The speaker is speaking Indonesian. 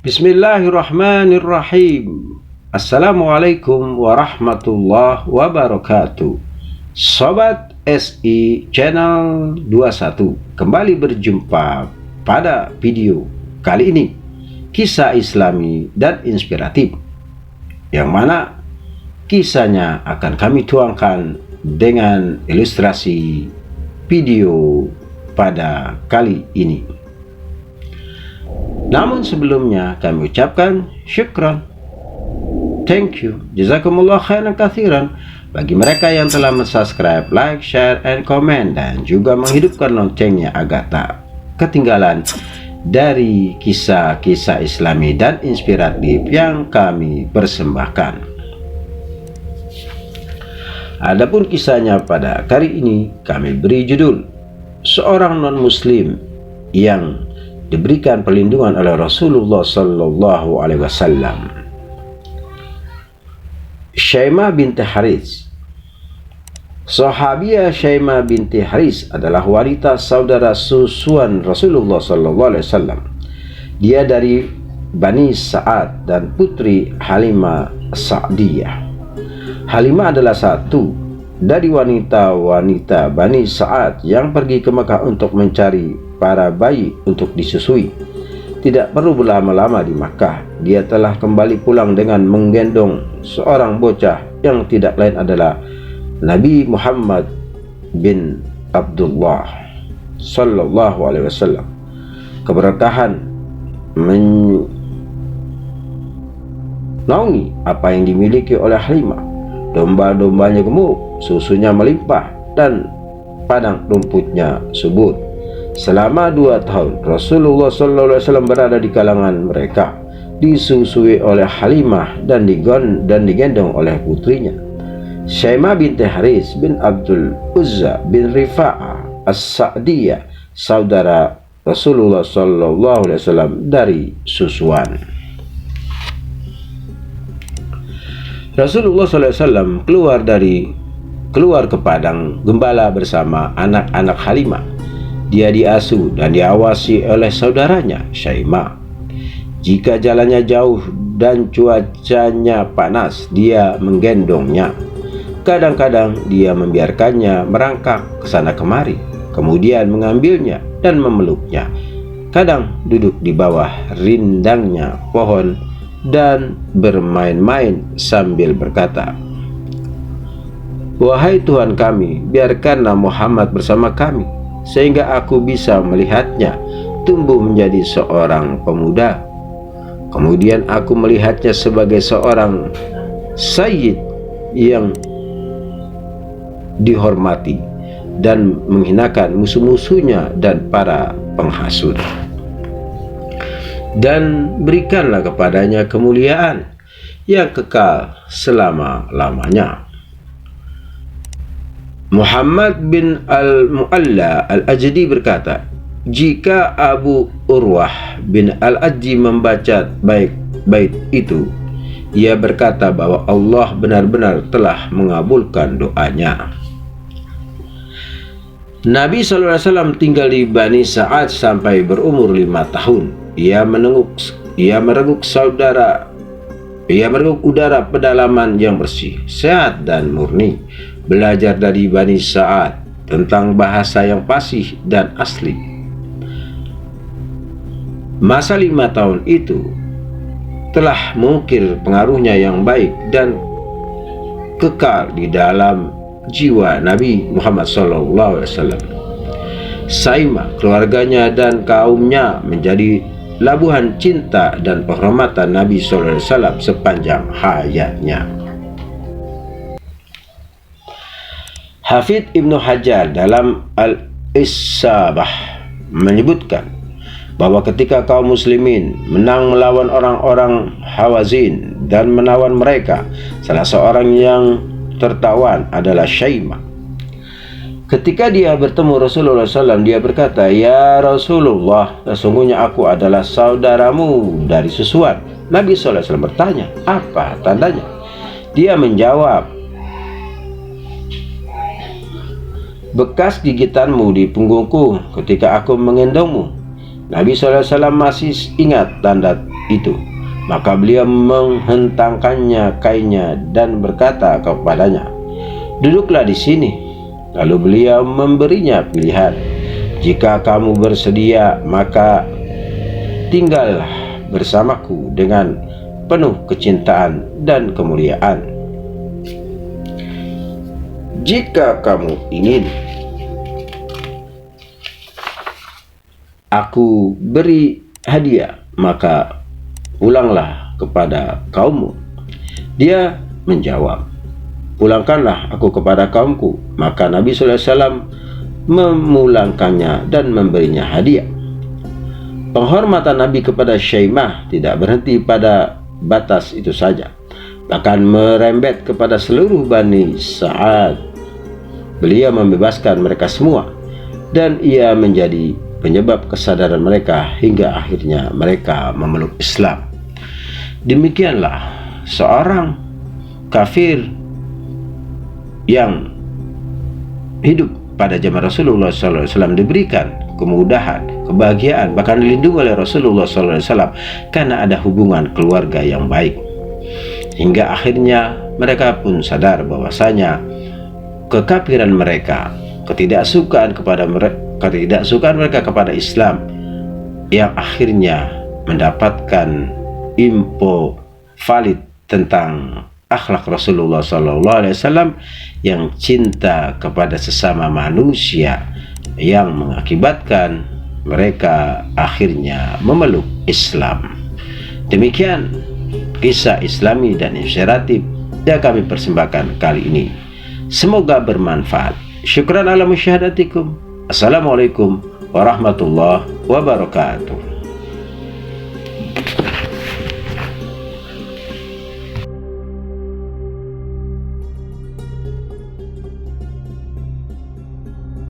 Bismillahirrahmanirrahim. Assalamualaikum warahmatullahi wabarakatuh. Sobat SI Channel 21 kembali berjumpa pada video kali ini. Kisah islami dan inspiratif, yang mana kisahnya akan kami tuangkan dengan ilustrasi video pada kali ini. Namun sebelumnya kami ucapkan syukran, thank you, jazakumullah khairan katsiran bagi mereka yang telah subscribe, like, share, and comment, dan juga menghidupkan loncengnya agar tak ketinggalan dari kisah-kisah islami dan inspiratif yang kami persembahkan. Adapun kisahnya pada kali ini kami beri judul seorang non-muslim yang diberikan perlindungan oleh Rasulullah Sallallahu Alaihi Wasallam. Syaimah binti Haris. Sahabiah Syaimah binti Haris adalah wanita saudara susuan Rasulullah Sallallahu Alaihi Wasallam. Dia dari Bani Sa'ad dan putri Halimah Sa'diyah. Halimah adalah satu dari wanita-wanita Bani Sa'ad yang pergi ke Mekah untuk mencari para bayi untuk disusui. Tidak perlu berlama-lama di Makkah, dia telah kembali pulang dengan menggendong seorang bocah yang tidak lain adalah Nabi Muhammad bin Abdullah Sallallahu Alaihi Wasallam. Keberkahan menaungi apa yang dimiliki oleh Halimah. Domba-dombanya gemuk, susunya melimpah, dan padang rumputnya subur. Selama 2 tahun Rasulullah SAW berada di kalangan mereka, disusui oleh Halimah dan digendong oleh putrinya Syaimah binti Haris bin Abdul Uzza bin Rifa'ah As-Sa'diyah, saudara Rasulullah SAW dari susuan. Rasulullah SAW keluar ke padang gembala bersama anak-anak Halimah. Dia diasuh dan diawasi oleh saudaranya Syaimah. Jika jalannya jauh dan cuacanya panas, dia menggendongnya. Kadang-kadang dia membiarkannya merangkak ke sana kemari, kemudian mengambilnya dan memeluknya. Kadang duduk di bawah rindangnya pohon dan bermain-main sambil berkata, "Wahai Tuhan kami, biarkanlah Muhammad bersama kami, sehingga aku bisa melihatnya tumbuh menjadi seorang pemuda. Kemudian aku melihatnya sebagai seorang sayyid yang dihormati dan menghinakan musuh-musuhnya dan para penghasut. Dan berikanlah kepadanya kemuliaan yang kekal selama-lamanya." Muhammad bin Al-Mu'alla Al-Ajdi berkata, jika Abu Urwah bin Al-Ajdi membaca bait itu, ia berkata bahwa Allah benar-benar telah mengabulkan doanya. Nabi SAW tinggal di Bani Sa'ad sampai berumur 5 tahun. Ia merenguk udara pedalaman yang bersih, sehat dan murni. Belajar dari Bani Sa'ad tentang bahasa yang fasih dan asli. Masa 5 tahun itu telah mengukir pengaruhnya yang baik dan kekal di dalam jiwa Nabi Muhammad SAW. Syaimah, keluarganya dan kaumnya menjadi labuhan cinta dan penghormatan Nabi SAW sepanjang hayatnya. Hafidz Ibnu Hajar dalam Al-Isabah menyebutkan bahwa ketika kaum muslimin menang melawan orang-orang Hawazin dan menawan mereka, salah seorang yang tertawan adalah Syaimah. Ketika dia bertemu Rasulullah SAW, dia berkata, "Ya Rasulullah, sesungguhnya aku adalah saudaramu dari susuan." Nabi SAW bertanya, "Apa tandanya?" Dia menjawab, "Bekas gigitanmu di punggungku ketika aku menggendongmu." Nabi SAW masih ingat tanda itu. Maka beliau menghentangkannya kainnya dan berkata kepadanya, "Duduklah di sini." Lalu beliau memberinya pilihan, "Jika kamu bersedia, maka tinggallah bersamaku dengan penuh kecintaan dan kemuliaan. Jika kamu ingin, aku beri hadiah, maka pulanglah kepada kaummu." Dia menjawab, "Pulangkanlah aku kepada kaumku." Maka Nabi SAW memulangkannya dan memberinya hadiah. Penghormatan Nabi kepada Syaimah tidak berhenti pada batas itu saja, bahkan merembet kepada seluruh Bani Sa'ad. Beliau membebaskan mereka semua, dan ia menjadi penyebab kesadaran mereka hingga akhirnya mereka memeluk Islam. Demikianlah seorang kafir yang hidup pada zaman Rasulullah SAW diberikan kemudahan, kebahagiaan, bahkan dilindungi oleh Rasulullah SAW karena ada hubungan keluarga yang baik. Hingga akhirnya mereka pun sadar bahwasanya kekafiran mereka, ketidaksukaan mereka kepada Islam yang akhirnya mendapatkan info valid tentang akhlak Rasulullah SAW yang cinta kepada sesama manusia, yang mengakibatkan mereka akhirnya memeluk Islam. Demikian kisah Islami dan inspiratif yang kami persembahkan kali ini. Semoga bermanfaat. Syukran ala musyahadatikum. Assalamualaikum warahmatullahi wabarakatuh.